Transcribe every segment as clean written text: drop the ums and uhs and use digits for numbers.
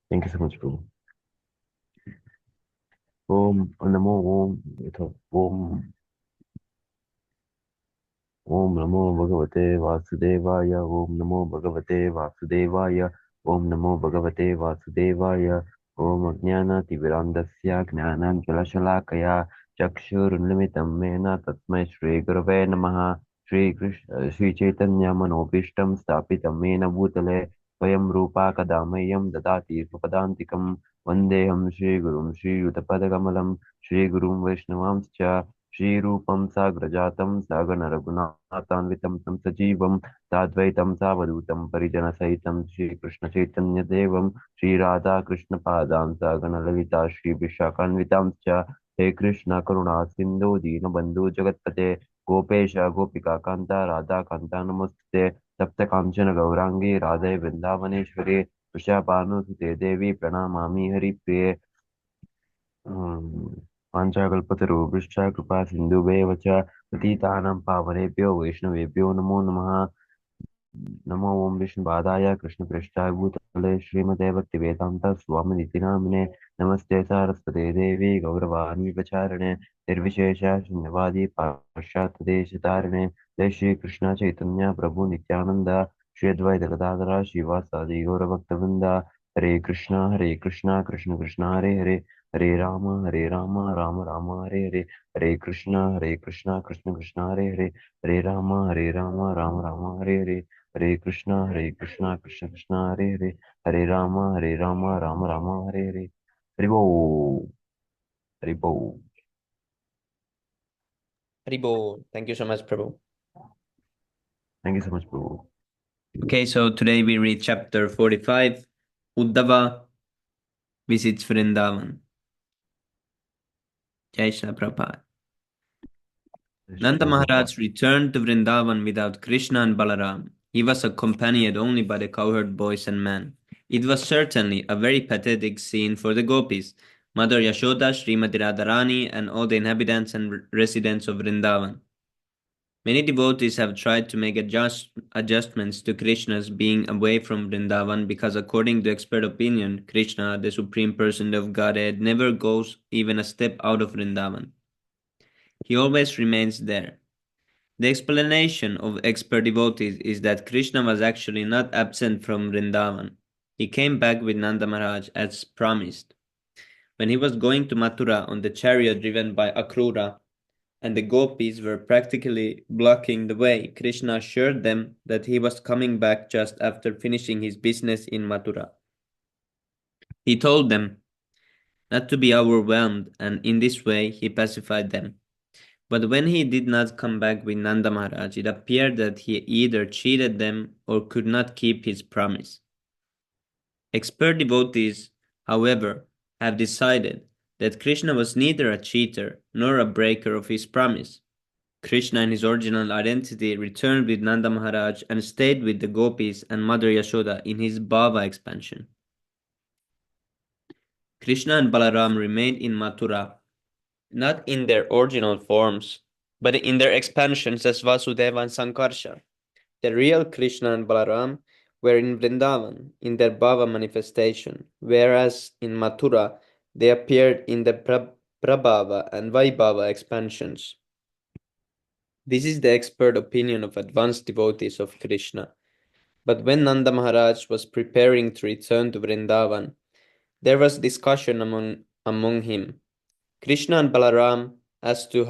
Thank you so much, Prabhu. Om Namo Om Om Om Namo Bhagavate Vasudevaya. Om Namo Bhagavate Vasudevaya. Om Namo Bhagavate Vasudevaya. Om Ajnanatimirandasya Gnananjalashalakaya Chakshurunlimitam Mena Tasmai Shri Gurave Namaha. Shri Krishna Shri Chaitanya Manobishtam Stapitam Mena Bhutale Swayam Rupa Kadamayam Dadati Supadantikam Vandeham Shri Gurum Shri Yutapadagammalam Shri Gurum Vaishnavamscha श्रीरूपं साग्रजातं सागररघुनाथान्वितं तं सजीवं साद्वैतं सावधूतं परिजनसहितं श्रीकृष्णचैतन्यदेवं श्रीराधाकृष्णपादां सागरललिता श्रीविशाखान्वितां च हे कृष्ण करुणा सिन्धु दीनबन्धु जगत्पते गोपेश गोपिकान्ता राधाकान्ता नमस्ते सप्तकाञ्चन गौराङ्गी राधे वृन्दावनेश्वरे वृषभानुसुते देवी प्रणमामि हरिप्रिये पाञ्चाकल्पतरुभ्यश्च कृपा सिन्धुभ्येव च पतितानां पावनेभ्यो वैष्णवेभ्यो नमो नमः नमो ओं विष्णुपादाय कृष्णपृष्ठाय भूतले श्रीमते भक्तिवेदान्त स्वामिनिति नामिने नमस्ते सारस्वते देवी गौरवाणी प्रचारिणे निर्विशेष शून्यवादी पाश्चात्यदेशतारिणे जय श्री कृष्ण चैतन्य प्रभु नित्यानंद श्री अद्वैत गदाधर श्रीवासादि गौरभक्तवृंद हरे कृष्णा कृष्ण कृष्ण हरे हरे हरे राम राम राम हरे हरे हरे कृष्णा कृष्ण कृष्ण हरे राम राम हरे हरे हरे कृष्णा कृष्ण कृष्ण हरे राम राम राम हरे हरे हरि बोल हरि बोल Haribo. Thank you so much, Prabhu. Thank you so much, Prabhu. Okay, so today we read chapter 45. Uddhava visits Vrindavan. Jai Shri Prabhupada. Nanda Shri Prabhupada. Maharaj returned to Vrindavan without Krishna and Balaram. He was accompanied only by the cowherd boys and men. It was certainly a very pathetic scene for the gopis, Mother Yashoda, Srimati Radharani, and all the inhabitants and residents of Vrindavan. Many devotees have tried to make adjustments to Krishna's being away from Vrindavan because, according to expert opinion, Krishna, the Supreme Person of Godhead, never goes even a step out of Vrindavan. He always remains there. The explanation of expert devotees is that Krishna was actually not absent from Vrindavan. He came back with Nanda Maharaj as promised. When he was going to Mathura on the chariot driven by Akrura, and the gopis were practically blocking the way, Krishna assured them that he was coming back just after finishing his business in Mathura. He told them not to be overwhelmed, and in this way he pacified them. But when he did not come back with Nanda Maharaj, it appeared that he either cheated them or could not keep his promise. Expert devotees, however, have decided that Krishna was neither a cheater nor a breaker of his promise. Krishna in his original identity returned with Nanda Maharaj and stayed with the gopis and Mother Yashoda in his Bhava expansion. Krishna and Balaram remained in Mathura, not in their original forms, but in their expansions as Vasudeva and Sankarsha. The real Krishna and Balaram were in Vrindavan in their Bhava manifestation, whereas in Mathura they appeared in the Prabhava and Vaibhava expansions. This is the expert opinion of advanced devotees of Krishna. But when Nanda Maharaj was preparing to return to Vrindavan, there was discussion among him. Krishna and Balaram as to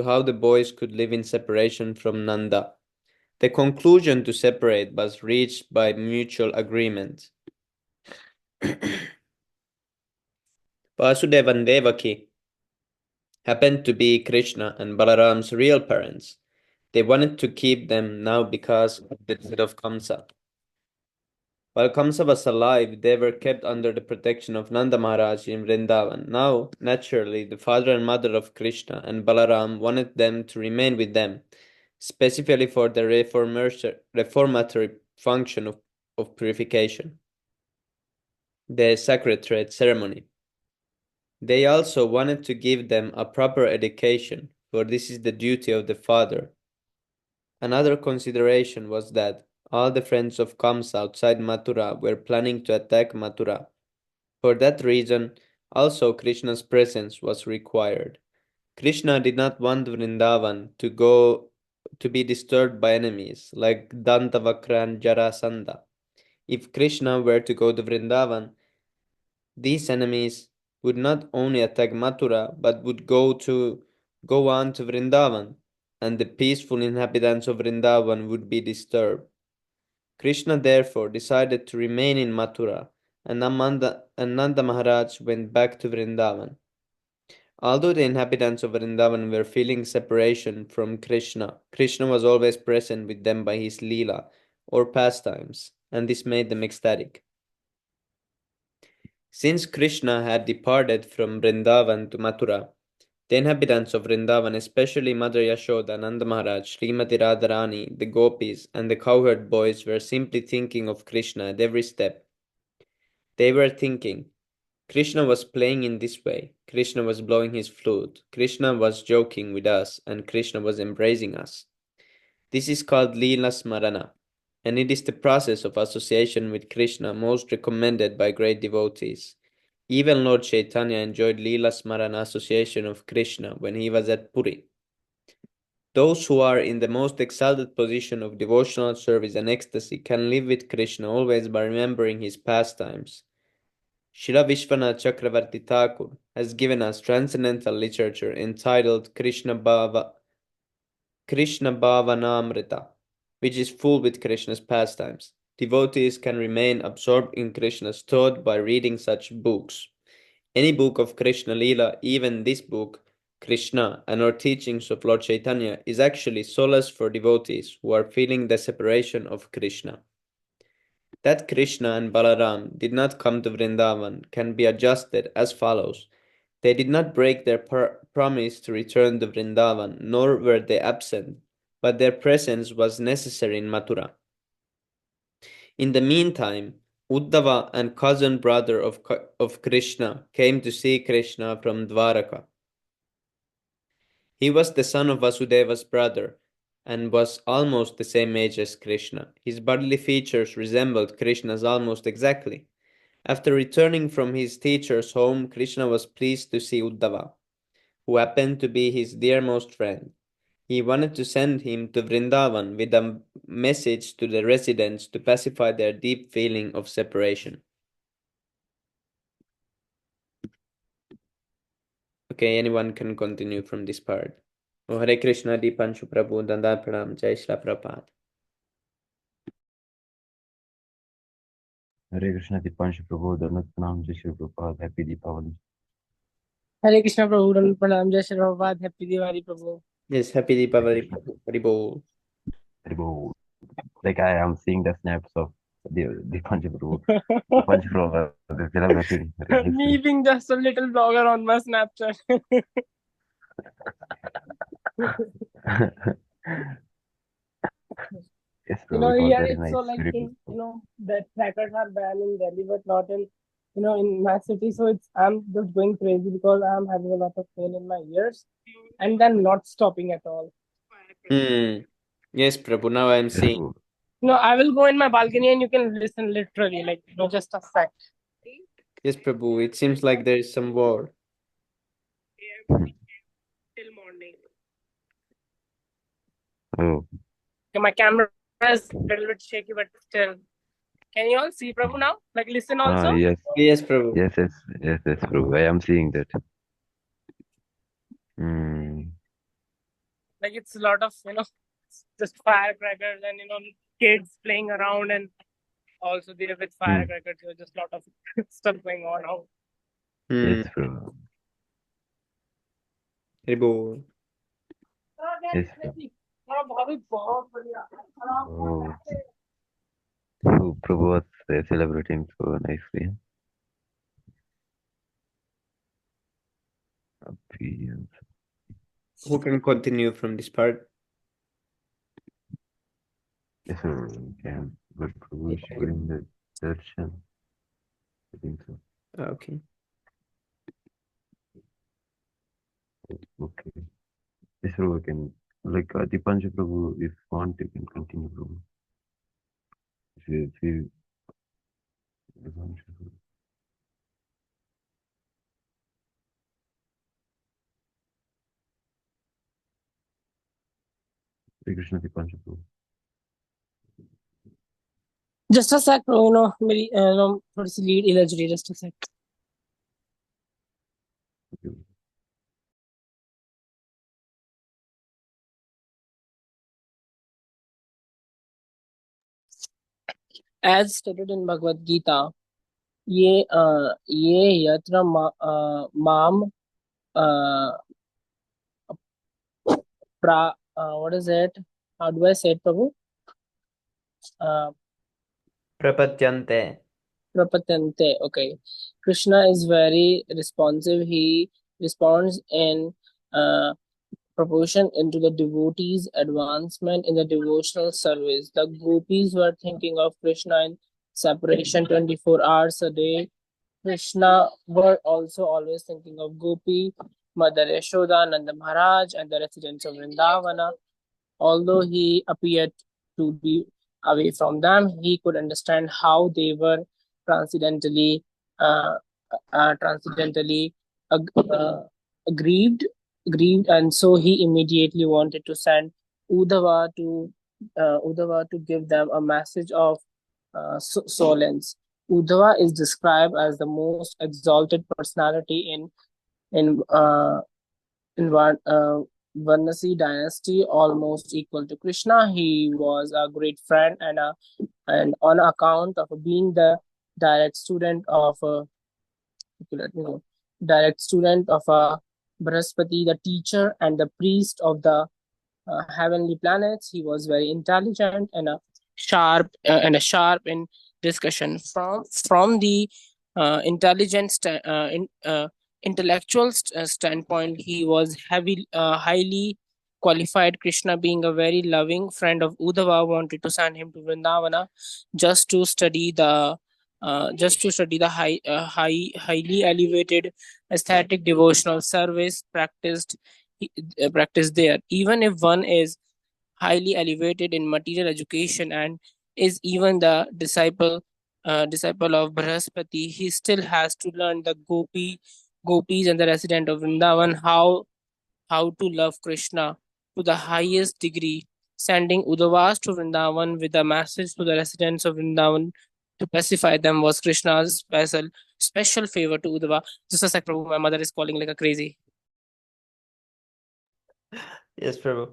how the boys could live in separation from Nanda. The conclusion to separate was reached by mutual agreement. Vasudeva and Devaki happened to be Krishna and Balaram's real parents. They wanted to keep them now because of the death of Kamsa. While Kamsa was alive, they were kept under the protection of Nanda Maharaj in Vrindavan. Now, naturally, the father and mother of Krishna and Balaram wanted them to remain with them, specifically for the reformatory function of purification, the sacred thread ceremony. They also wanted to give them a proper education, for this is the duty of the father. Another consideration was that All the friends of Kamsa outside Mathura were planning to attack Mathura. For that reason, also Krishna's presence was required. Krishna did not want Vrindavan to be disturbed by enemies like Dantavakra and Jarasandha. If Krishna were to go to Vrindavan, these enemies would not only attack Mathura but would go on to Vrindavan, and the peaceful inhabitants of Vrindavan would be disturbed. Krishna therefore decided to remain in Mathura, and Nanda Maharaj went back to Vrindavan. Although the inhabitants of Vrindavan were feeling separation from Krishna, Krishna was always present with them by his Leela or pastimes, and this made them ecstatic. Since Krishna had departed from Vrindavan to Mathura, the inhabitants of Vrindavan, especially Mother Yashoda, Nanda Maharaj, Srimati Radharani, the gopis, and the cowherd boys were simply thinking of Krishna at every step. They were thinking, Krishna was playing in this way, Krishna was blowing his flute, Krishna was joking with us, and Krishna was embracing us. This is called Leela Smarana, and it is the process of association with Krishna most recommended by great devotees. Even Lord Chaitanya enjoyed Leela Smarana association of Krishna when he was at Puri. Those who are in the most exalted position of devotional service and ecstasy can live with Krishna always by remembering his pastimes. Srila Vishwanath Chakravarti Thakur has given us transcendental literature entitled Krishna Bhavanamrita, which is full with Krishna's pastimes. Devotees can remain absorbed in Krishna's thought by reading such books. Any book of Krishna Lila, even this book, Krishna, and our teachings of Lord Chaitanya, is actually solace for devotees who are feeling the separation of Krishna. That Krishna and Balaram did not come to Vrindavan can be adjusted as follows. They did not break their promise to return to Vrindavan, nor were they absent, but their presence was necessary in Mathura. In the meantime, Uddhava and cousin brother of Krishna came to see Krishna from Dwaraka. He was the son of Vasudeva's brother and was almost the same age as Krishna. His bodily features resembled Krishna's almost exactly. After returning from his teacher's home, Krishna was pleased to see Uddhava, who happened to be his dearmost friend. He wanted to send him to Vrindavan with a message to the residents to pacify their deep feeling of separation. Okay, anyone can continue from this part. Oh, Hare Krishna, Deepanshu Prabhu, Danda Pranam, Jai Shri Prabhupada. Hare Krishna, Dipanshu Prabhu, Dhanat Pranam, Jai Shri Prabhupada, Happy Deepavali. हरे कृष्णा प्रभु दंड प्रणाम जय Shri Prabhupada happy Diwali Prabhu Yes, Happy Hare Deepavali, Krishna, Prabhu. Hari Bol. Hare Bol. Like I am seeing the snaps of Dipanshu Prabhu. Dipanshu Prabhu is celebrating very me nicely. being just a little blogger on my Snapchat. Yes, Prabhu, it was Here very it's so nice, like beautiful. in that crackers are banned in Delhi, but not in in my city. So it's I'm just going crazy because I'm having a lot of pain in my ears, and then not stopping at all. Hmm. Yes, Prabhu. Now I am Yes, seeing. Prabhu. I will go in my balcony and you can listen literally, like just a sec. Yes, Prabhu. It seems like there is some war. Till morning. Oh, Okay, my camera is a little bit shaky, but still. Can you all see Prabhu now? Like listen also? yes, Yes, Prabhu. yes, yes, yes, yes, Prabhu. I am seeing that. Hmm. Like it's a lot of, just firecrackers and kids playing around and also there with Hmm. firecrackers, so just a lot of stuff going on now. Yes, Hmm. Prabhu. Hari Bol. Yes, Prabhu. बहुत बढ़िया Oh, so Prabhu was celebrating so nicely. Happy. Who can continue from this part? Yes, sir. Okay. But Prabhu is showing the darshan. I think so. Okay. Okay. Yes, Prabhu can. Like Dipanshu Prabhu, if want, you can continue, Prabhu. if you Hare Krishna Dipanshu Prabhu. Just a sec, bro. मेरी थोड़ी सी lead इलझ रही है. Just a sec. Okay. As stated in Bhagavad Gita, ये यत्र माम what is it? How do I say it, Prabhu? Prapatyante. Prapatante. Okay. Krishna is very responsive. He responds in uh, proportion into the devotees' advancement in the devotional service. The gopis were thinking of Krishna in separation 24 hours a day. Krishna were also always thinking of Gopi, Mother Yashoda, Nanda Maharaj, and the residents of Vrindavana. Although he appeared to be away from them, he could understand how they were transcendentally, uh, transcendentally ag- uh, grieved, and so he immediately wanted to send Uddhava to give them a message of solace. Uddhava is described as the most exalted personality in Varnasi dynasty, almost equal to Krishna. He was a great friend and on account of being the direct student of let me know, direct student of Brahaspati, the teacher and the priest of the heavenly planets. He was very intelligent and a sharp in discussion. From the intellectual standpoint, he was highly qualified. Krishna, being a very loving friend of Uddhava, wanted to send him to Vrindavana just to study the highly elevated aesthetic devotional service practiced there. Even if one is highly elevated in material education and is even the disciple of Brahaspati, he still has to learn the gopis and the resident of Vrindavan how to love Krishna to the highest degree, sending Udavas to Vrindavan with a message to the residents of Vrindavan to pacify them was Krishna's special favor to Udava. Just a sec, Prabhu, my mother is calling like a crazy. Yes, Prabhu.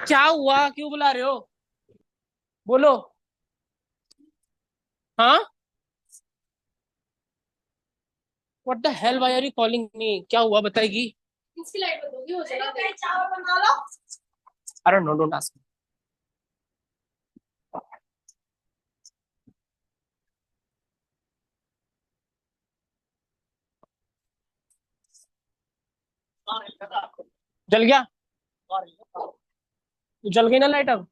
क्या हुआ? क्यों बुला रहे हो? बोलो. हाँ? What the hell? Why are you calling me? क्या हुआ बताएगी? इसकी लाइट बंद होगी, हो जाएगा. चावल बना लो. I don't know. Don't ask me. जल गया? तो जल गई ना लाइट अब?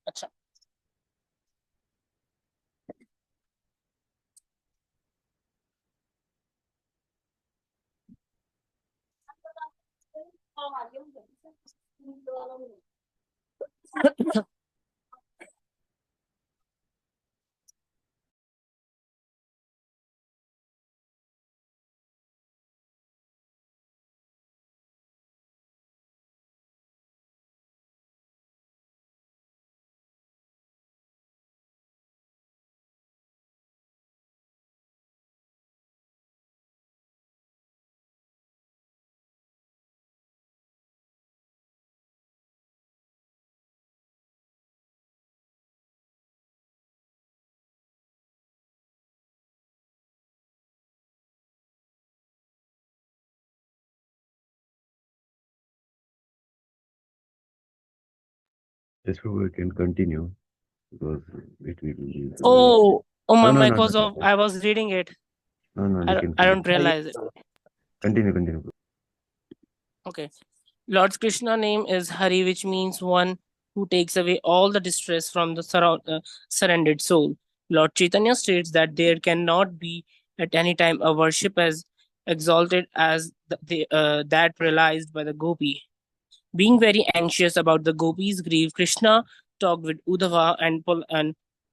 अच्छा. Yes, Prabhu, we can continue because it will be. Oh, my No, mic no, was no, off. I was reading it. no, you can I don't continue. realize it. Continue. Okay. Lord Krishna name is Hari, which means one who takes away all the distress from the surrendered soul. Lord Chaitanya states that there cannot be at any time a worship as exalted as that realized by the gopi. Being very anxious about the gopis' grief, Krishna talked with Uddhava and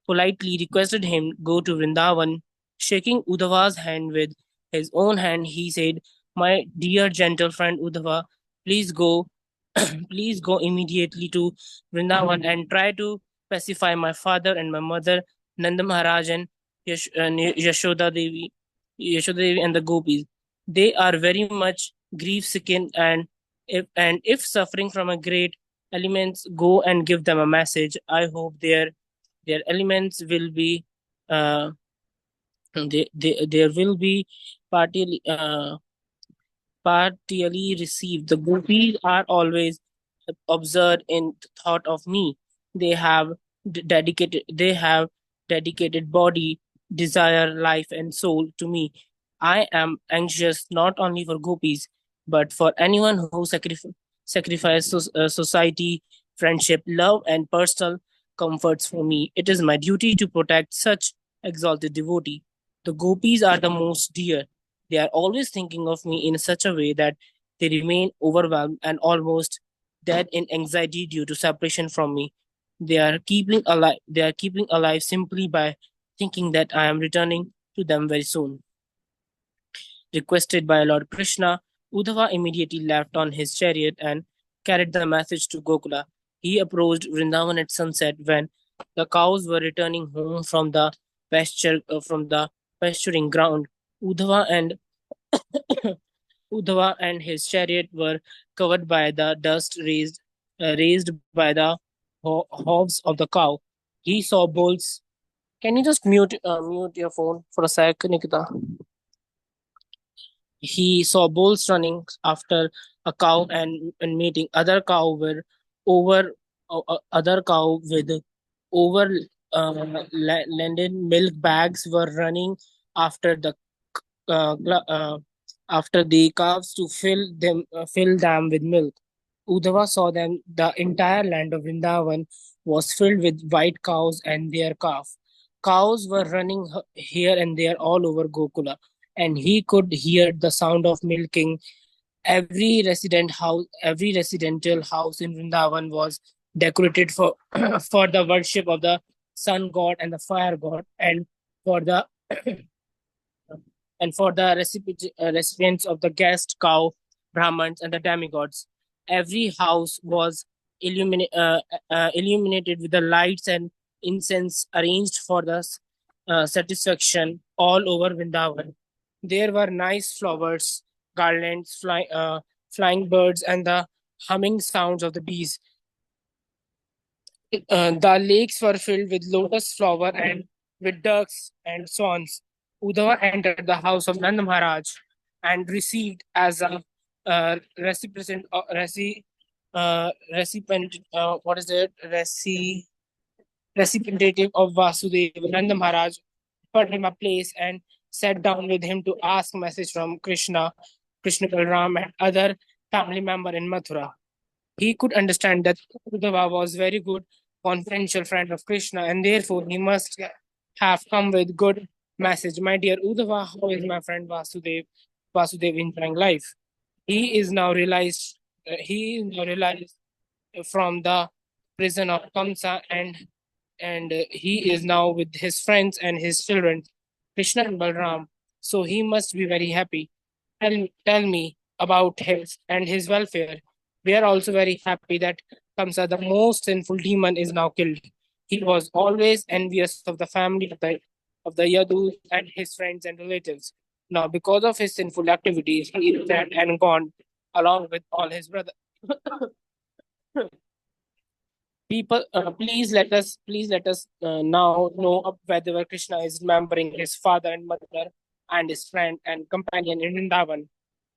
politely requested him go to Vrindavan. Shaking Uddhava's hand with his own hand, he said, "My dear gentle friend Uddhava, please go, please go immediately to Vrindavan and try to pacify my father and my mother, Nanda Maharaj and Yashoda Devi and the gopis. They are very much grief-stricken and if suffering from a great elements, go and give them a message. I hope their elements will be uh, there will be partly partially received. The gopis are always observed in thought of me. They have dedicated body, desire, life, and soul to me. I am anxious not only for gopis, but for anyone who sacrifices society, friendship, love, and personal comforts for me. It is my duty to protect such exalted devotee. The gopis are the most dear. They are always thinking of me in such a way that they remain overwhelmed and almost dead in anxiety due to separation from me. They are keeping alive simply by thinking that I am returning to them very soon. Requested by Lord Krishna, Uddhava immediately left on his chariot and carried the message to Gokula. He approached Vrindavan at sunset when the cows were returning home from the pasturing ground. Uddhava and Uddhava and his chariot were covered by the dust raised by the hooves of the cow. He saw bulls. Can you just mute your phone for a sec, Nikita? He saw bulls running after a cow and meeting other cow with over landed milk bags were running after uh, gla- uh, after the calves to fill them with milk. Uddhava saw them. The entire land of Vrindavan was filled with white cows and their calf. Cows were running here and there all over Gokula, and he could hear the sound of milking. Every residential house in Vrindavan was decorated for for the worship of the sun god and the fire god, for the and for the recipients of the guest cow, Brahmins, and the demigods. Every house was illuminated with the lights and incense arranged for the satisfaction all over Vrindavan. There were nice flowers, garlands, flying birds, and the humming sounds of the bees. The lakes were filled with lotus flower and with ducks and swans. Uddhava entered the house of Nanda Maharaj and received as a recipient, what is it? Representative of Vasudeva. Nanda Maharaj put him a place and sat down with him to ask message from Krishna Balram, and other family member in Mathura. He could understand that Uddhava was very good confidential friend of Krishna, and therefore he must have come with good message. My dear Uddhava, how is my friend Vasudev enjoying life? He is now realized from the prison of Kamsa, and he is now with his friends and his children, Krishna and Balram. So he must be very happy. Tell me about his welfare. We are also very happy that Kamsa, the most sinful demon, is now killed. He was always envious of the family of the Yadu and his friends and relatives. Now, because of his sinful activities, he is dead and gone along with all his brothers. People, please let us now know whether Krishna is remembering his father and mother and his friend and companion in Vrindavan.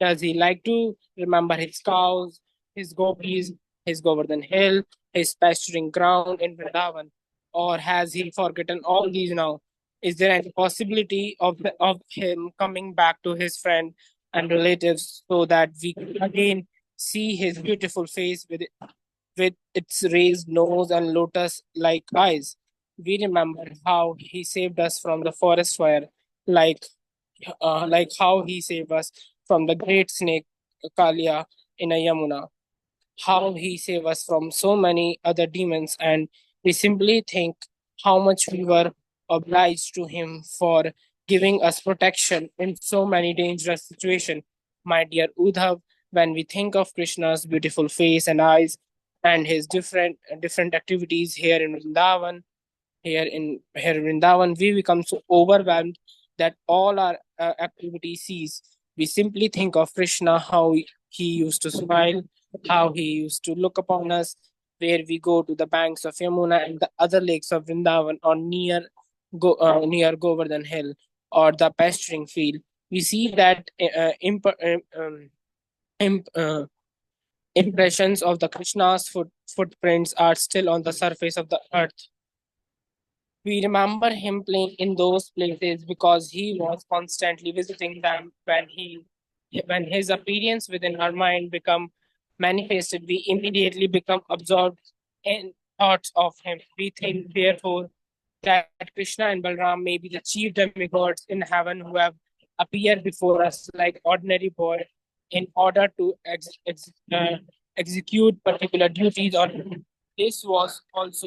Does he like to remember his cows, his gopis, his Govardhan hill, his pasturing ground in Vrindavan, or has he forgotten all these now? Is there any possibility of him coming back to his friend and relatives so that we can again see his beautiful face with its raised nose and lotus like eyes? We remember how he saved us from the forest fire, like like how he saved us from the great snake Kalia in a Yamuna. how he saved us from so many other demons, and we simply think how much we were obliged to him for giving us protection in so many dangerous situations. My dear Udhav, when we think of Krishna's beautiful face and eyes and his different activities here in Vrindavan, we become so overwhelmed that all our activity cease. We simply think of Krishna, how he used to smile, how he used to look upon us, where we go to the banks of Yamuna and the other lakes of Vrindavan or near Govardhan Hill or the pasturing field. We see that imp, impressions of the Krishna's footprints are still on the surface of the earth. We remember him playing in those places because he was constantly visiting them. When his appearance within our mind become manifested, we immediately become absorbed in thoughts of him. We think therefore that Krishna and Balram may be the chief demigods in heaven who have appeared before us like ordinary boy in order to execute particular duties on him. This was also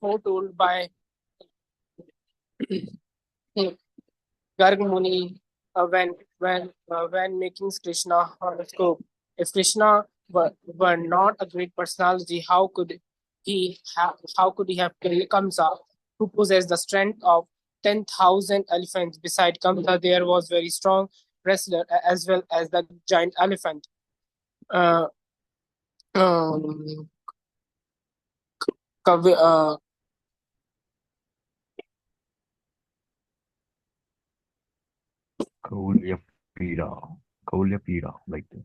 foretold by Garg Muni when making Krishna horoscope. If Krishna were not a great personality, how could he have killed Kamsa, who possessed the strength of 10,000 elephants? Beside Kamsa, there was very strong wrestler as well as the giant elephant. Uh, um, Kavi, Kaulya Pira. Kaulya Pira, like that.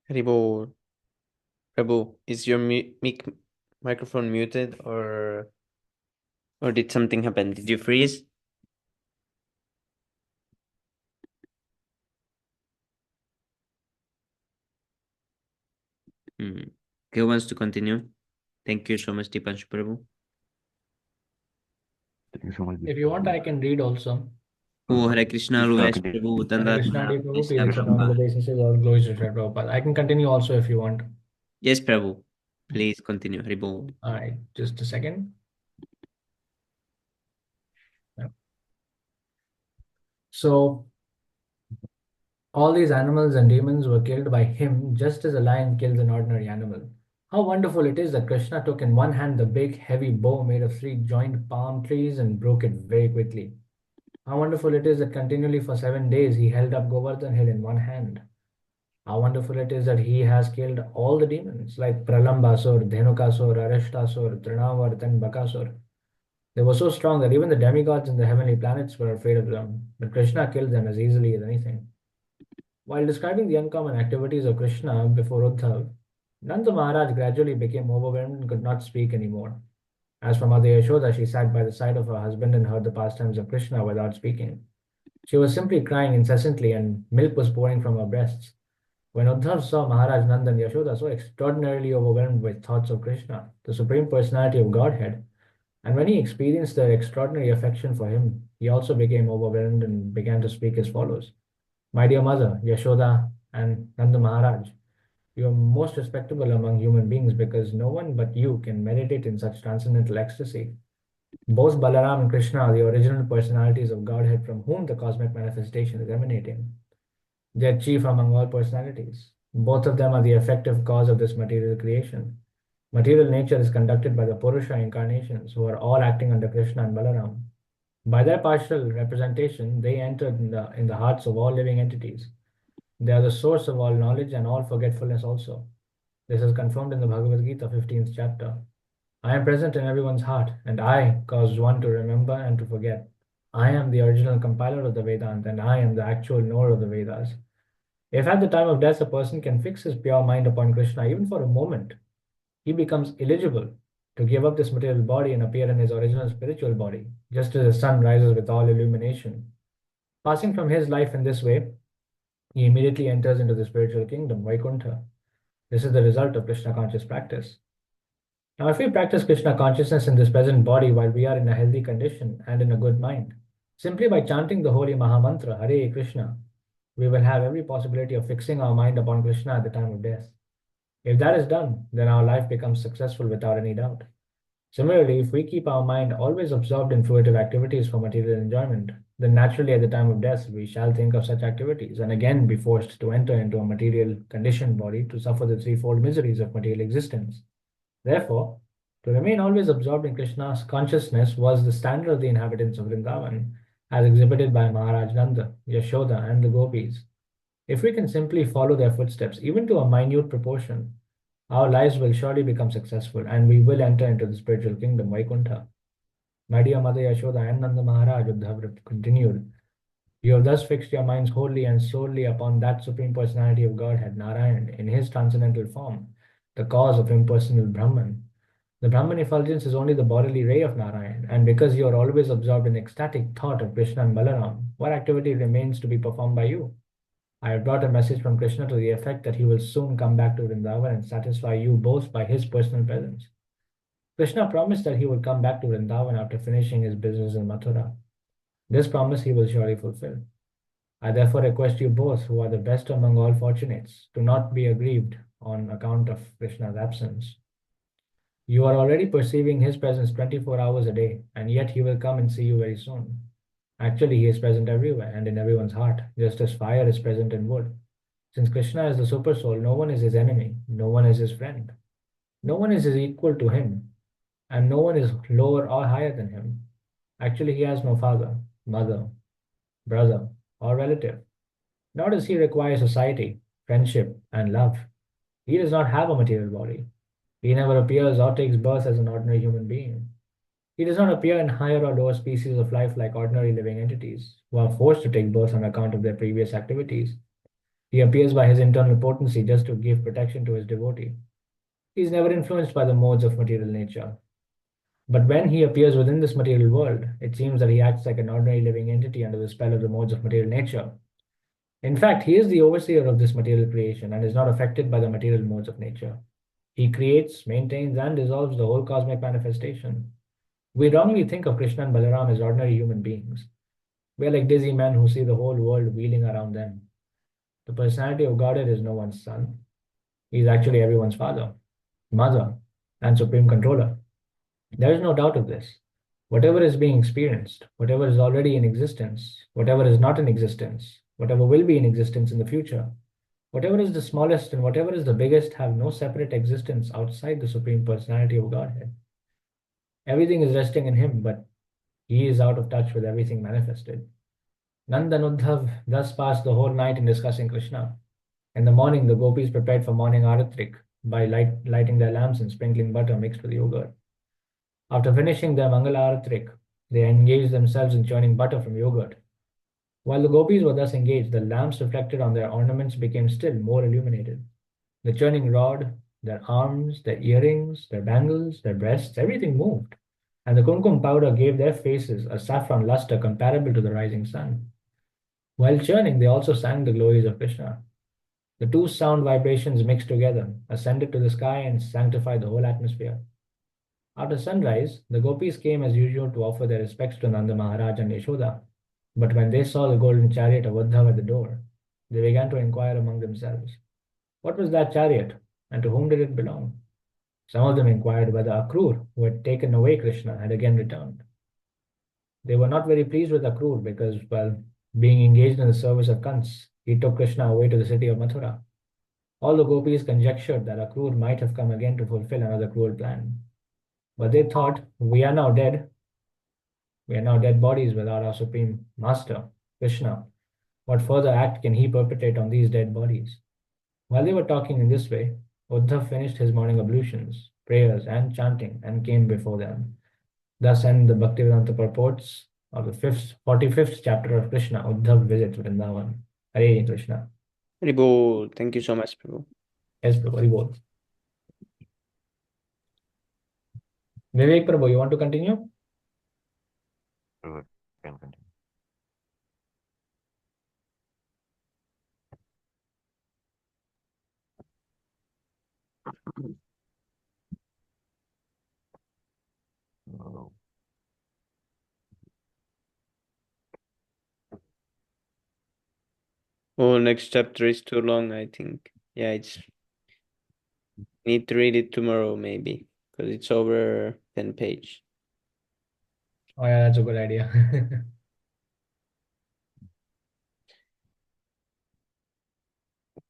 Haribo, Prabhu, is your microphone muted or did something happen? Did you freeze? Hmm. Who wants to continue? Thank you so much, Dipanshu Prabhu. Thank you so much. If you want, I can read also. Oh, Hare Krishna, Krishna, Ruhesh continue. Prabhu, Hare Dandat Krishna, Hare Maharaj, Prabhu, Krishna peace upon all the Prabhupada. basis, all glories to Sri Prabhupada. I can continue also if you want. Yes, Prabhu. Please continue, Haribo. All right, just a second. Yeah. So all these animals and demons were killed by him just as a lion kills an ordinary animal. How wonderful it is that Krishna took in one hand the big heavy bow made of three joined palm trees and broke it very quickly. How wonderful it is that continually for 7 days he held up Govardhan Hill in one hand. How wonderful it is that he has killed all the demons like Pralambasur, Dhenukasur, Arishtasur, Trinavart, and Bakasur. They were so strong that even the demigods in the heavenly planets were afraid of them, but Krishna killed them as easily as anything. While describing the uncommon activities of Krishna before Uddhav, Nanda Maharaj gradually became overwhelmed and could not speak anymore. As for Mother Yashoda, she sat by the side of her husband and heard the pastimes of Krishna without speaking. She was simply crying incessantly, and milk was pouring from her breasts. When Uddhav saw Maharaj Nanda and Yashoda so extraordinarily overwhelmed with thoughts of Krishna, the Supreme Personality of Godhead, and when he experienced their extraordinary affection for him, he also became overwhelmed and began to speak as follows. My dear mother, Yashoda and Nanda Maharaj, you are most respectable among human beings because no one but you can meditate in such transcendental ecstasy. Both Balaram and Krishna are the original personalities of Godhead from whom the cosmic manifestation is emanating. They are chief among all personalities. Both of them are the effective cause of this material creation. Material nature is conducted by the Purusha incarnations, who are all acting under Krishna and Balaram. By their partial representation, they enter in the hearts of all living entities. They are the source of all knowledge and all forgetfulness also. This is confirmed in the Bhagavad Gita, 15th chapter. I am present in everyone's heart, and I cause one to remember and to forget. I am the original compiler of the Vedanta, and I am the actual knower of the Vedas. If at the time of death a person can fix his pure mind upon Krishna even for a moment, he becomes eligible to give up this material body and appear in his original spiritual body, just as the sun rises with all illumination. Passing from his life in this way, he immediately enters into the spiritual kingdom, Vaikuntha. This is the result of Krishna conscious practice. Now, if we practice Krishna consciousness in this present body while we are in a healthy condition and in a good mind, simply by chanting the holy Mahamantra, Hare Krishna, we will have every possibility of fixing our mind upon Krishna at the time of death. If that is done, then our life becomes successful without any doubt. Similarly, if we keep our mind always absorbed in fruitive activities for material enjoyment, then naturally at the time of death we shall think of such activities and again be forced to enter into a material conditioned body to suffer the threefold miseries of material existence. Therefore, to remain always absorbed in Krishna's consciousness was the standard of the inhabitants of Vrindavan, as exhibited by Maharaj Nanda, Yashoda, and the gopis. If we can simply follow their footsteps, even to a minute proportion, our lives will surely become successful and we will enter into the spiritual kingdom, Vaikuntha. My dear Mother Yashoda and Nanda Maharaj, Uddhava continued, you have thus fixed your minds wholly and solely upon that Supreme Personality of Godhead, Narayan, in his transcendental form, the cause of impersonal Brahman. The Brahman effulgence is only the bodily ray of Narayan, and because you are always absorbed in ecstatic thought of Krishna and Balaram, what activity remains to be performed by you? I have brought a message from Krishna to the effect that he will soon come back to Vrindavan and satisfy you both by his personal presence. Krishna promised that he would come back to Vrindavan after finishing his business in Mathura. This promise he will surely fulfill. I therefore request you both, who are the best among all fortunates, to not be aggrieved on account of Krishna's absence. You are already perceiving his presence 24 hours a day, and yet he will come and see you very soon. Actually, he is present everywhere and in everyone's heart, just as fire is present in wood. Since Krishna is the super soul, no one is his enemy, no one is his friend. No one is his equal to him, and no one is lower or higher than him. Actually, he has no father, mother, brother, or relative. Nor does he require society, friendship, and love. He does not have a material body. He never appears or takes birth as an ordinary human being. He does not appear in higher or lower species of life like ordinary living entities, who are forced to take birth on account of their previous activities. He appears by his internal potency just to give protection to his devotee. He is never influenced by the modes of material nature. But when he appears within this material world, it seems that he acts like an ordinary living entity under the spell of the modes of material nature. In fact, he is the overseer of this material creation and is not affected by the material modes of nature. He creates, maintains, and dissolves the whole cosmic manifestation. We wrongly think of Krishna and Balaram as ordinary human beings. We are like dizzy men who see the whole world wheeling around them. The personality of Godhead is no one's son. He is actually everyone's father, mother, and supreme controller. There is no doubt of this. Whatever is being experienced, whatever is already in existence, whatever is not in existence, whatever will be in existence in the future, whatever is the smallest and whatever is the biggest have no separate existence outside the Supreme Personality of Godhead. Everything is resting in Him, but He is out of touch with everything manifested. Nanda and Uddhav thus passed the whole night in discussing Krishna. In the morning, the gopis prepared for morning aratrik by lighting their lamps and sprinkling butter mixed with yogurt. After finishing their Mangala aratrik, they engaged themselves in churning butter from yogurt. While the gopis were thus engaged, the lamps reflected on their ornaments became still more illuminated. The churning rod, their arms, their earrings, their bangles, their breasts, everything moved, and the kumkum powder gave their faces a saffron luster comparable to the rising sun. While churning, they also sang the glories of Krishna. The two sound vibrations mixed together, ascended to the sky, and sanctified the whole atmosphere. After sunrise, the gopis came as usual to offer their respects to Nanda Maharaj and Yashoda. But when they saw the golden chariot of Uddhav at the door, they began to inquire among themselves, what was that chariot, and to whom did it belong? Some of them inquired whether Akrur, who had taken away Krishna, had again returned. They were not very pleased with Akrur because, well, being engaged in the service of Kans, he took Krishna away to the city of Mathura. All the gopis conjectured that Akrur might have come again to fulfill another cruel plan. But they thought, we are now dead. We are now dead bodies without our supreme master, Krishna. What further act can he perpetrate on these dead bodies? While they were talking in this way, Uddhav finished his morning ablutions, prayers, and chanting and came before them. Thus end the Bhaktivedanta purports of the 45th chapter of Krishna, Uddhav visits Vrindavan. Hare Krishna. Haribol. Thank you so much, Prabhu. Yes, Prabhu. Hari Bol. Vivek Prabhu, you want to continue? Prabhu can continue. Oh, Oh, next chapter is too long, I think. Yeah, it's need to read it tomorrow maybe because it's over 10 page. Oh yeah, that's a good idea.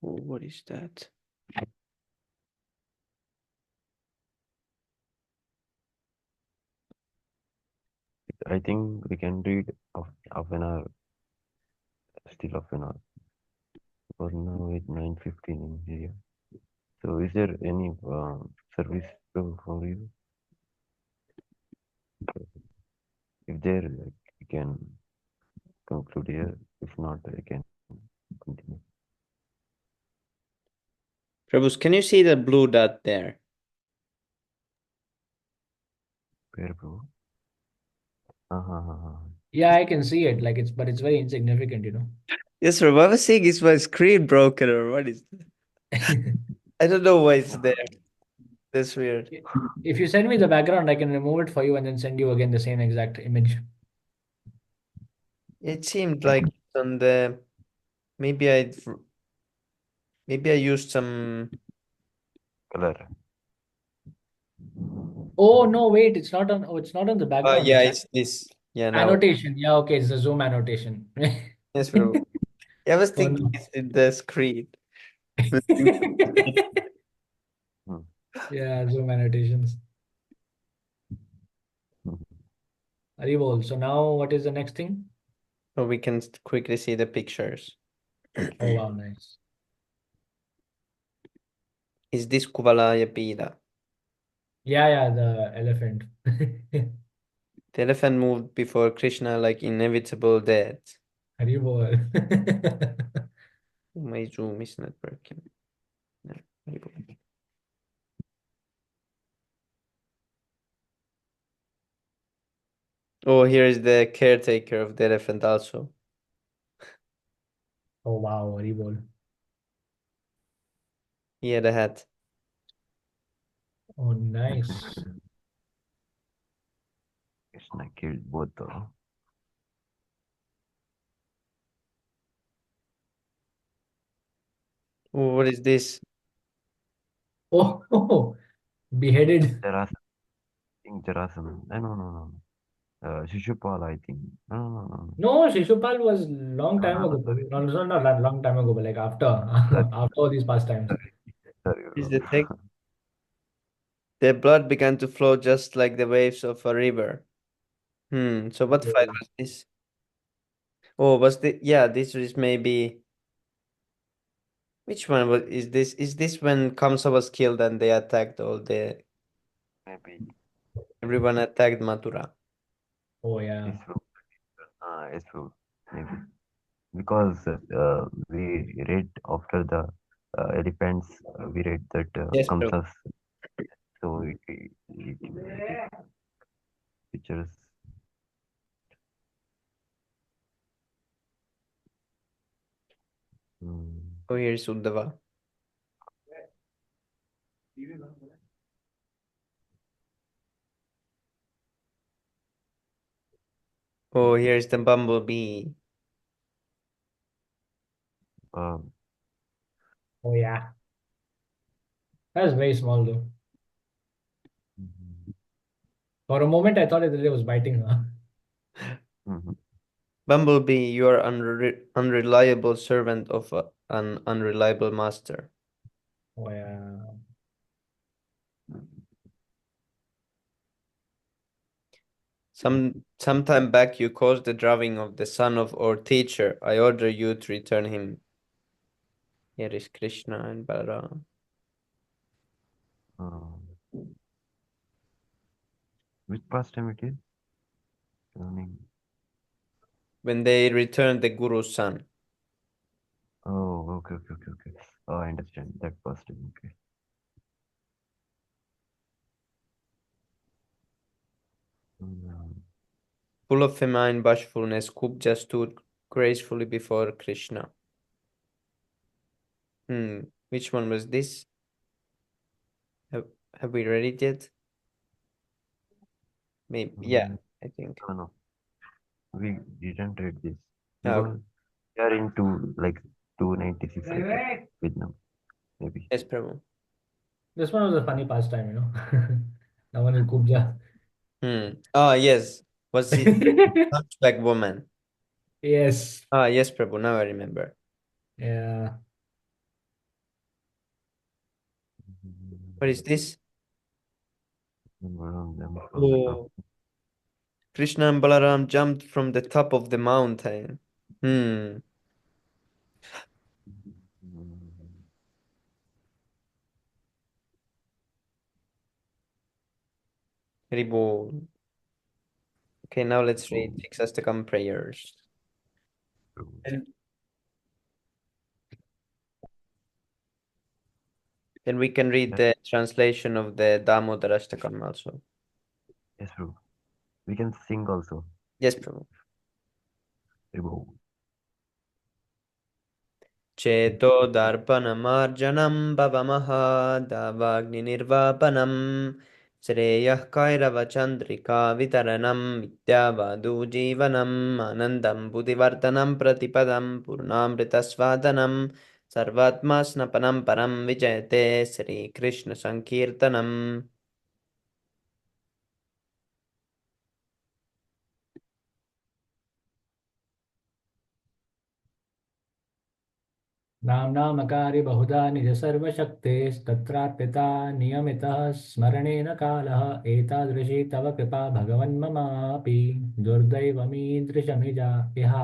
Oh, what is that? I think we can read of an hour, still of an hour, because now it's 9:15 in here. So is there any service for you? If there, like, we can conclude here. If not, I can continue. Prabhus, can you see the blue dot there? Where, bro? Uh-huh. Yeah, I can see it. Like but it's very insignificant, you know. Yes, sir. I was saying is my screen broken or what is that? I don't know why it's there. That's weird. If you send me the background, I can remove it for you and then send you again the same exact image. It seemed like it's on the maybe I used some. Color. Oh no, wait, it's not on. Oh, it's not on the background. Yeah, It's it's this. Yeah, now. annotation. Yeah, okay, it's the zoom annotation. Yes, bro. Yeah, I was Oh thinking no. it's in the screen. Hmm. Yeah, zoom annotations. Aribol. So now what is the next thing? So we can quickly see the pictures. Oh wow, nice. Is this Kuvalaya Pida? Yeah, the elephant. The elephant moved before Krishna like inevitable death. Haribol. My Zoom is not working. No, Haribol. Oh, here is the caretaker of the elephant also. Oh wow, Haribol. He had a hat. Oh nice. Krishna killed both the Oh, what is this? Oh, beheaded. Jarasandha. I think Jarasandha. No. Shishupal, I think. No. No, Shishupal was long time ago. Sorry. No, not that long time ago, but like after Sorry. after all these pastimes. Sorry, Is bro. the text? The blood began to flow just like the waves of a river. So what fight was this? Oh, this is maybe which one is this? Is this when Kamsa was killed and they attacked all the Maybe everyone attacked Mathura? Oh yeah. it's true. It's true. Maybe. Because we read after the elephants, we read that Yes, comes bro. us. So it pictures. Mm, Oh, here's Uddhava. Oh, here's the bumblebee. um, Oh yeah. That was very small though. mhm, For a moment, I thought it was biting her. mhm. Bumblebee, you are unreliable servant of an unreliable master. Oh yeah. Some time back you caused the drowning of the son of our teacher. I order you to return him. Here is Krishna and Balaram. Um, which pastime it is? Turning. When they returned the Guru's son. Oh, okay. Oh, I understand that pastime. Okay. Mm, Full of feminine bashfulness, Kubja stood gracefully before Krishna. Which one was this? Have we read it yet? Maybe. Yeah, I think. No, no, we didn't read this Ah, because we are into like 296 with them, maybe. yes, Prabhu. This one was a funny pastime, The one with Kubja. Ah, yes. Was it Hunchback Woman? Yes. Ah, yes, Prabhu. Now I remember. Yeah. What is this? One of them from the top. Oh, Krishna and Balaram jumped from the top of the mountain. Hmm. Very bold. Okay, now let's read Sixastakam prayers. And then we can read the translation of the Damodarashtakam also. Yes, bro. We can sing also. Yes, Prabhu. Bro. चेतो दर्पणमार्जनं भवमः दावाग्निर्वापनं श्रेयः कैरवचन्द्रिका वितरणं विद्यावादुजीवनम् आनन्दं बुद्धिवर्धनं प्रतिपदं पूर्णामृतस्वादनं सर्वात्मास्नपनं परं विजयते श्रीकृष्णसङ्कीर्तनम्. नाम्नामकारि बहुधा निज सर्वशक्तेस्तत्रार्पिता नियमितः स्मरणेन कालः एतादृशी तव कृपा भगवन् ममापि दुर्दैवमीदृशमिजा इहा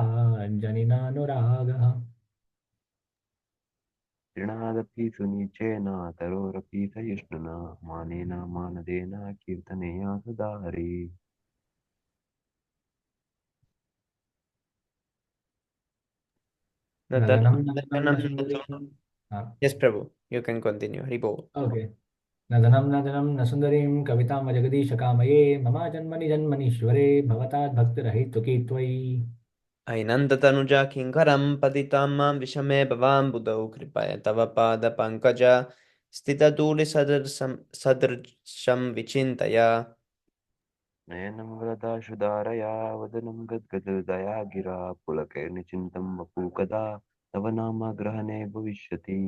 जनिनानुरागः तृणादपि सुनिचेन तरोरपि सहिष्णुना मानेन मानदेन कीर्तनेया सदा हरि. नदनं नदनं न सुन्दरीं Yes, Prabhu, you can continue. Haribol. Okay नदनं नदनं न सुन्दरीं कवितां जगदीशकामये मम जन्मनि जन्मनीश्वरे भवताद्भक्तिरहितुकी त्वयि हैनन्दतनुजा किङ्करं पतितां मां विषमे भवाम्बुधौ कृपया तव पादपङ्कज स्थितधूलिसदृशं सदृशं विचिन्तय. नयनं वरदाशुधारया वदनं गद्गददया गिरा पुलकैर्निचिन्तं वपु कदा तव नामग्रहणे भविष्यति.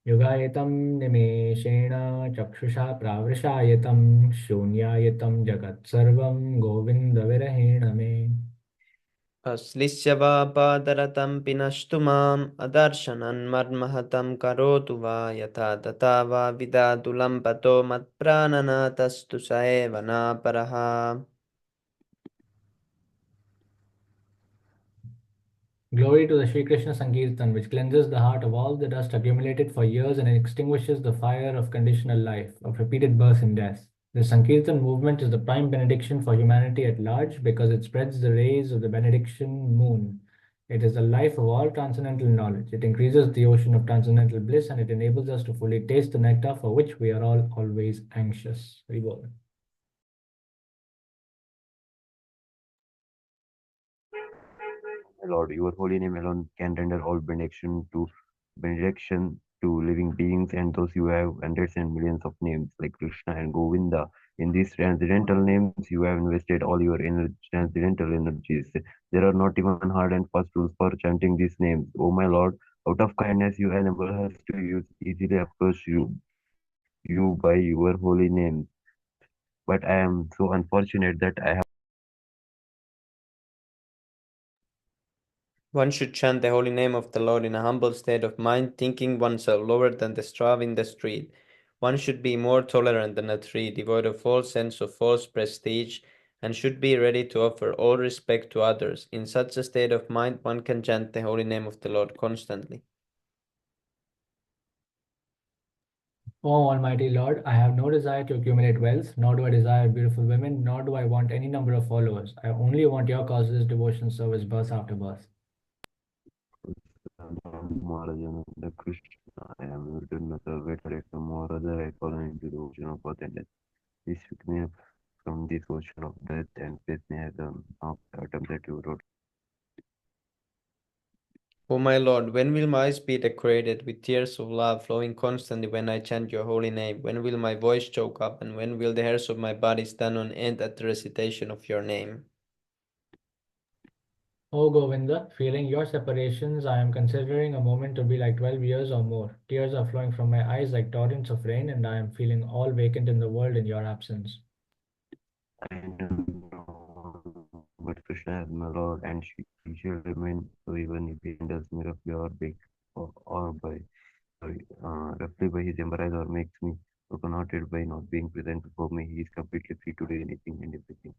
युगायतं निमेषेण चक्षुषा प्रावृषायतं शून्यायतं जगत्सर्वं गोविन्दविरहेण मे अश्लिष्य वा पादरतं पिनष्टु माम् अदर्शनन्मर्महतं करोतु वा यथा तथा वा विधातु लम्पतो मत्प्राणनाथस्तु स एव नापरः. Glory to the Sri Krishna Sankirtan, which cleanses the heart of all the dust accumulated for years and extinguishes the fire of conditional life, of repeated birth and death. The Sankirtan movement is the prime benediction for humanity at large because it spreads the rays of the benediction moon. It is the life of all transcendental knowledge. It increases the ocean of transcendental bliss and it enables us to fully taste the nectar for which we are all always anxious. Very well. Lord, your holy name alone can render all benediction to living beings and those you have hundreds and millions of names like Krishna and Govinda. In these transcendental names, you have invested all your transcendental energies. There are not even hard and fast rules for chanting these names. Oh my Lord, out of kindness, you enable us to use easily approach you by your holy name. But I am so unfortunate that I have. One should chant the holy name of the Lord in a humble state of mind, thinking oneself lower than the straw in the street. One should be more tolerant than a tree, devoid of all sense of false prestige, and should be ready to offer all respect to others. In such a state of mind, one can chant the holy name of the Lord constantly. O Almighty Lord, I have no desire to accumulate wealth, nor do I desire beautiful women, nor do I want any number of followers. I only want your causes, devotion, service, birth after birth. The Krishna, I am written as a veteran more other I fall into the ocean of birth and death. Please pick me up from this ocean of death and place me at the of the atom that you wrote. O my Lord, when will my eyes be decorated with tears of love flowing constantly when I chant your holy name? When will my voice choke up, and when will the hairs of my body stand on end at the recitation of your name? O Govinda, feeling your separations, I am considering a moment to be like 12 years or more. Tears are flowing from my eyes like torrents of rain, and I am feeling all vacant in the world in your absence. I don't know, but Krishna is my Lord, and she shall remain so even if he enters me roughly or big or by roughly by his embrace or makes me broken-hearted by not being present before me. He is completely free to do anything and everything.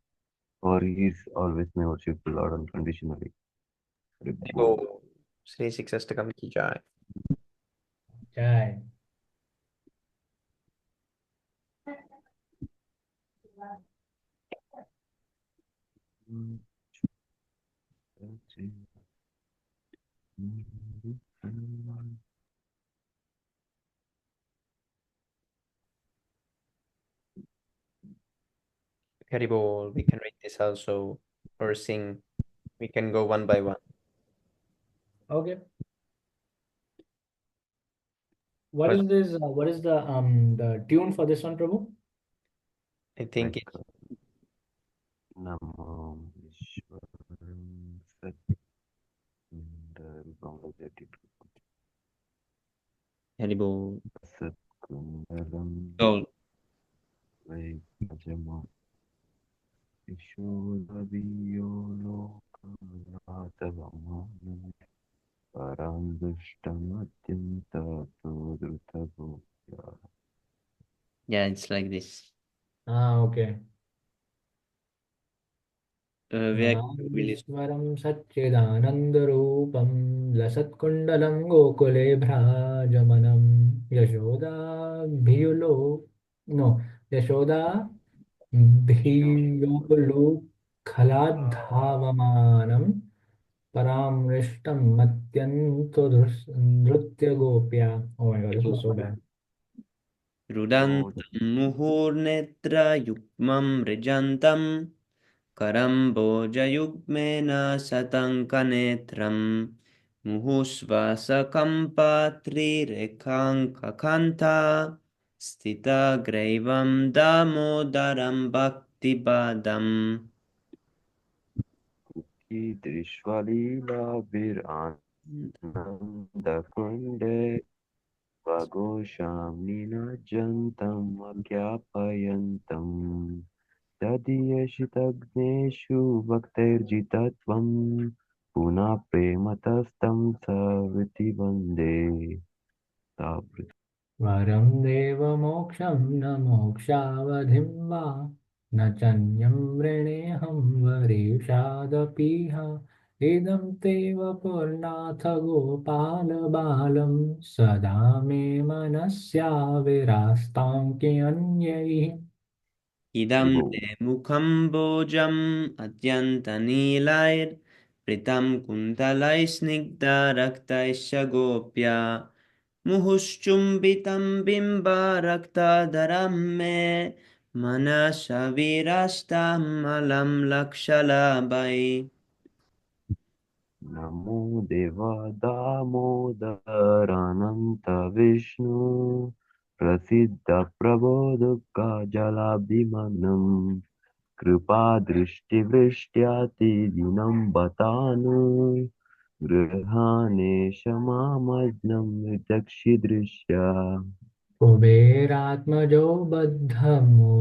For he is always my worshipful Lord unconditionally. Oh, Sri Sixastakam ki jai. Jai. Haribol, we can read this also or sing. We can go one by one. Okay. What First, is this? What is the tune for this one, Prabhu? I think Like it's Namo Vishwaram Sat and Haribol. Sat Kundalam Gold. Vaikajama Vishodaviyo Lokanathavamanam Parandushtamatyanta Yeah, it's like this. Ah, okay. Where will you नागेश्वरं सच्चिदानन्दरूपं लसत्कुण्डलं गोकुले भ्राजमनं यशोदाभियुलो no यशोदाभियोलुखलाद्धावमानं परामृष्टं मत्यन्तो नृत्यगोप्या. Oh my God, this was so bad. रुदन्तं मुहुर्नेत्रयुग्मं मृजन्तं करम्बोजयुग्मेन शतङ्कनेत्रं मुहुःश्वासकम्पात्रिरेखाङ्ककान्ता स्थितग्रैवं दामोदरं भक्तिपादम् Drisvalilaviranandakunde Vagosham Ninajjantam Agyapyantam Tadiyashitagneshu Bhaktirjitatvam Puna Prematastam Saviti Vande Savrit वरं देवमोक्षं न मोक्षावधिं वा न चन्यं वृणेऽहं वरीषादपीह इदं ते वपुर्नाथ गोपालबालं सदा मे मनस्याविरास्तां कियन्यैः इदं Ibo ते मुखं भोजम् अत्यन्तनीलैर्वृतं कुन्तलैस्निग्धरक्तैश्च गोप्या मुहुश्चुम्बितं बिम्बरक्ताधरं मे मनसविरस्तामलं लक्षलाभै Namo Deva Damodarananta Vishnu Prasiddha Prabodhaka Jalabhimanam Kripa Drishti Vrishyati Dinam Batanu Grihane Shamamajnam Vitakshidrishya कुबेरात्मजो बद्धमूर्त्यैव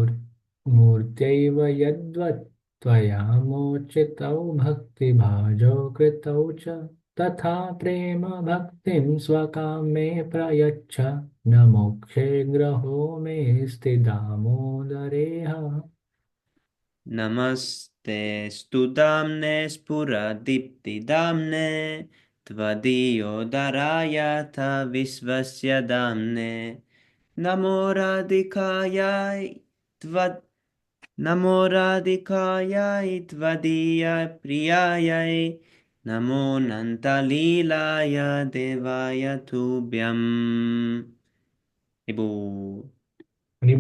यद्वत् त्वया मोचितौ भक्तिभाजौ कृतौ च तथा प्रेम भक्तिं स्वकां मे प्रयच्छ न मोक्षे ग्रहो मेऽस्ति दामोदरेह नमस्ते स्तुताम्ने स्फुरदीप्तिदाम्ने त्वदीयोदराय थ विश्वस्य दाम्ने नमो राधिकायै त्वद् नमो राधिकायै त्वदीय प्रियायै नमो नन्तलीलाय देवाय तुभ्यम् इबू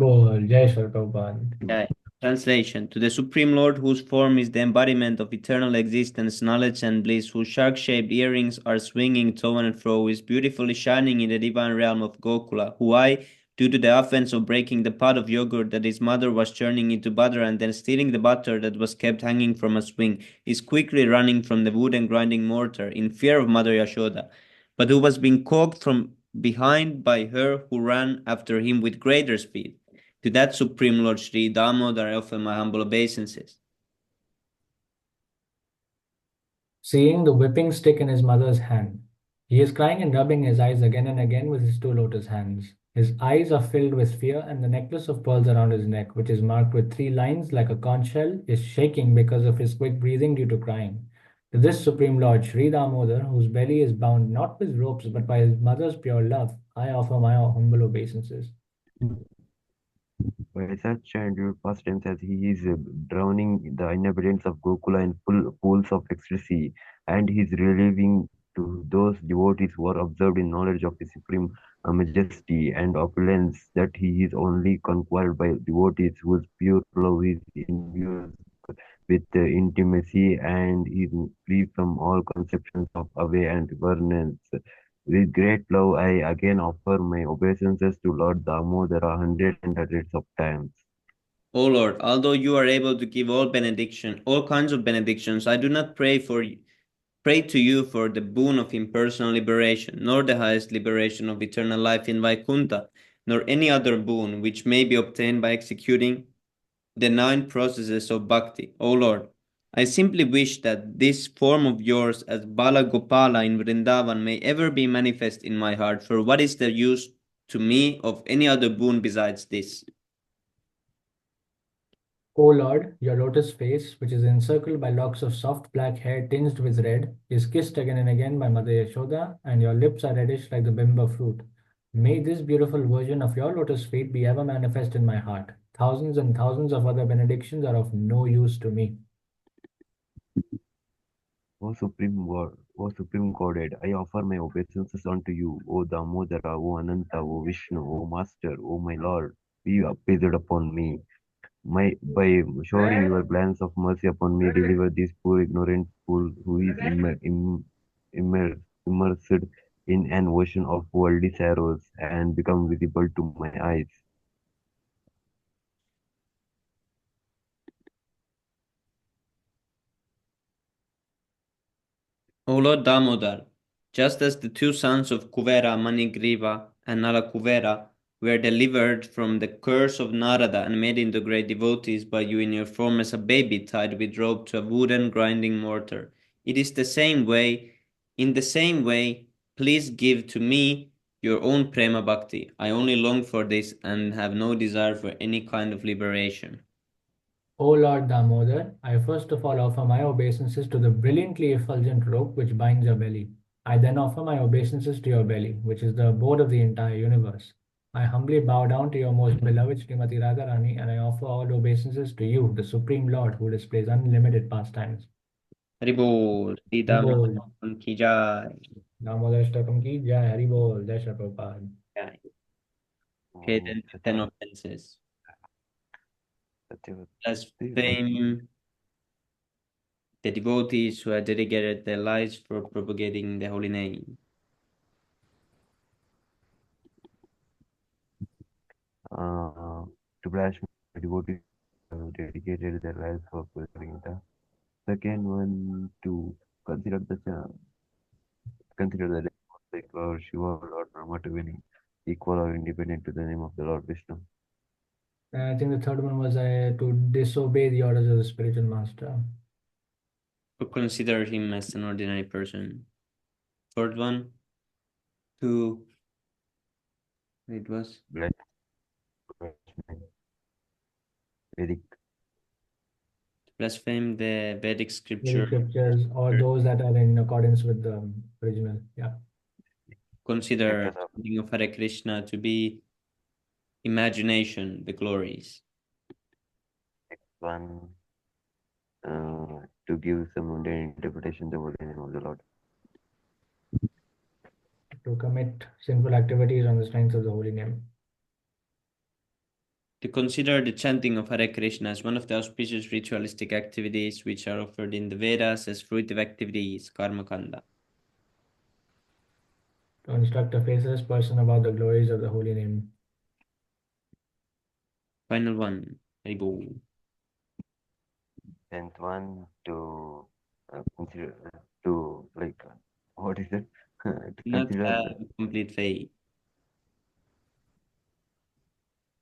बोल जय श्री प्रभुपाद जय Translation: To the Supreme Lord, whose form is the embodiment of eternal existence, knowledge, and bliss, whose shark-shaped earrings are swinging to and fro, is beautifully shining in the divine realm of Gokula, who due to the offense of breaking the pot of yogurt that his mother was churning into butter and then stealing the butter that was kept hanging from a swing, is quickly running from the wooden grinding mortar in fear of Mother Yashoda, but who was being caught from behind by her who ran after him with greater speed. To that Supreme Lord Sri Damodar I offer my humble obeisances. Seeing the whipping stick in his mother's hand, he is crying and rubbing his eyes again and again with his two lotus hands. His eyes are filled with fear, and the necklace of pearls around his neck, which is marked with three lines like a conch shell, is shaking because of his quick breathing due to crying. To this Supreme Lord Sri Damodar, whose belly is bound not with ropes but by his mother's pure love, I offer my humble obeisances. By such and past tense as he is drowning the inhabitants of Gokula in full pools of ecstasy, and he is relieving to those devotees who are observed in knowledge of his supreme majesty and opulence that he is only conquered by devotees whose pure love is imbued with intimacy and is free from all conceptions of away and reverence. With great love, I again offer my obeisances to Lord Damodara hundreds and hundreds of times. O Lord, although you are able to give all kinds of benedictions, I do not pray to you for the boon of impersonal liberation, nor the highest liberation of eternal life in Vaikuntha, nor any other boon which may be obtained by executing the nine processes of bhakti. O Lord, I simply wish that this form of yours as Bala Gopala in Vrindavan may ever be manifest in my heart, for what is the use to me of any other boon besides this? O Lord, your lotus face, which is encircled by locks of soft black hair tinged with red, is kissed again and again by Mother Yashoda, and your lips are reddish like the bimba fruit. May this beautiful version of your lotus feet be ever manifest in my heart. Thousands and thousands of other benedictions are of no use to me. O Supreme Godhead, I offer my obeisances unto you, O Damodara, O Ananta, O Vishnu, O Master, O my Lord, be appeased upon me. By showering your glance of mercy upon me, deliver this poor ignorant fool who is immersed in an ocean of worldly sorrows and become visible to my eyes. O Lord Damodar, just as the two sons of Kuvera, Manigriva and Nalakuvera, were delivered from the curse of Narada and made into great devotees by you in your form as a baby tied with rope to a wooden grinding mortar, in the same way, please give to me your own prema bhakti. I only long for this and have no desire for any kind of liberation. O Lord Damodar, I first of all offer my obeisances to the brilliantly effulgent rope which binds your belly. I then offer my obeisances to your belly, which is the abode of the entire universe. I humbly bow down to your most beloved Srimati Radharani, and I offer all obeisances to you, the Supreme Lord, who displays unlimited pastimes. Haribol, Sri Haribol, Damodar ki jai. Damodar Shtakam ki jai, Haribol, Jai Shri Prabhupada. Jai. Okay, then the 10 offenses. Blaspheme the devotees who have dedicated their lives for propagating the holy name. To blaspheme devotees dedicated their lives for fulfilling the second one to consider the consider the name of the Lord Shiva or Lord Rama to be equal or independent to the name of the Lord Vishnu. I think the third one was to disobey the orders of the spiritual master. To consider him as an ordinary person. Fourth one, to it was Vedic. blaspheme the Vedic Vedic scripture. scriptures or those that are in accordance with the original. Yeah. Consider something of Hare Krishna to be imagination, the glories. One to give some mundane interpretation the holy name of the Lord. To commit sinful activities on the strength of the holy name. To consider the chanting of Hare Krishna as one of the auspicious ritualistic activities which are offered in the Vedas as fruitive activities, karma kanda. To instruct a faceless person about the glories of the holy name. Final one, Haribol. 10th one to consider to like what is it? To Do not consider have complete faith.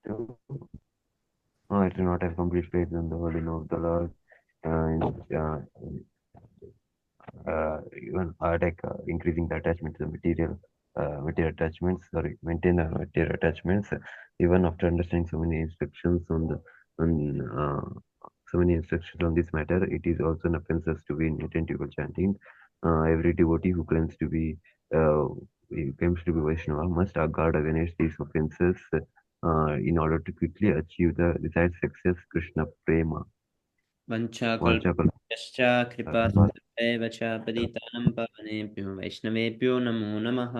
to I do not have complete faith in the holy name of the Lord. Even like increasing the attachment to the material attachments. Sorry, maintain the material attachments. Even after understanding so many instructions on so many instructions on this matter, it is also an offense to be inattentive while chanting. Every devotee who uh, claims to be Vaishnava must guard against these offenses in order to quickly achieve the desired success, Krishna prema. वञ्चाकल्पश्च कृपा एव च पतितानं पावनेभ्यो वैष्णवेभ्यो नमो नमः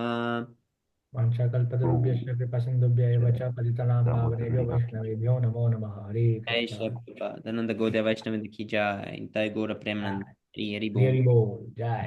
वाञ्छाकल्पतरुभ्यश्च कृपासिन्धुभ्य एव च पतितानां पावनेभ्यो वैष्णवेभ्यो नमो नमः हरे जय कृष्ण श्री कृपा धनंद गोदया वैष्णव की जय इंतय गौर प्रेमानंद हरि हरि हरि बोल हरि बोल जय